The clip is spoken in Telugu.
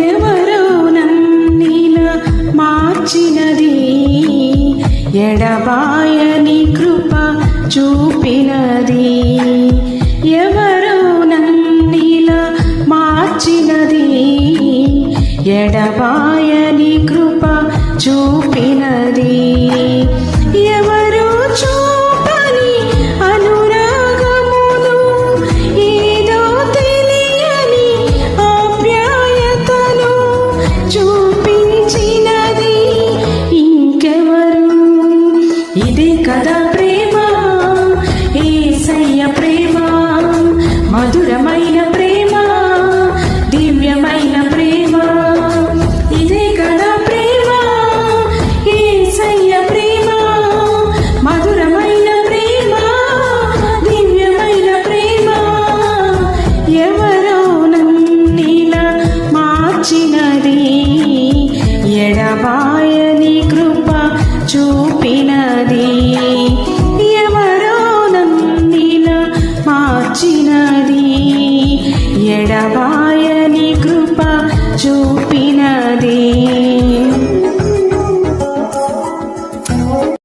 ఎవరో నన్నిలా మార్చినది, ఎడబాయని కృప చూపినది. ఎవరో నన్నిలా మార్చినది, ఎడబాయని కృప చూపినది. ఎవరు చూపని అనురాగమును, ఏదో తెలియని ఆప్యాయతను చూపించినది ఇంకెవరు? ఇదే కదా ప్రేమ, యేసయ్య ప్రేమ, మధురమైన ప్రేమ, దివ్యమైన ప్రేమ. ఇదే కదా ప్రేమ, యేసయ్య ప్రేమ, మధురమైన ప్రేమ, దివ్యమైన ప్రేమ. ఎవరో నన్నిలా మార్చినది, ఎడబాయని కృప చూపినది. ఎవరో నన్నిలా మార్చినది, ఎడబాయని కృప చూపినది.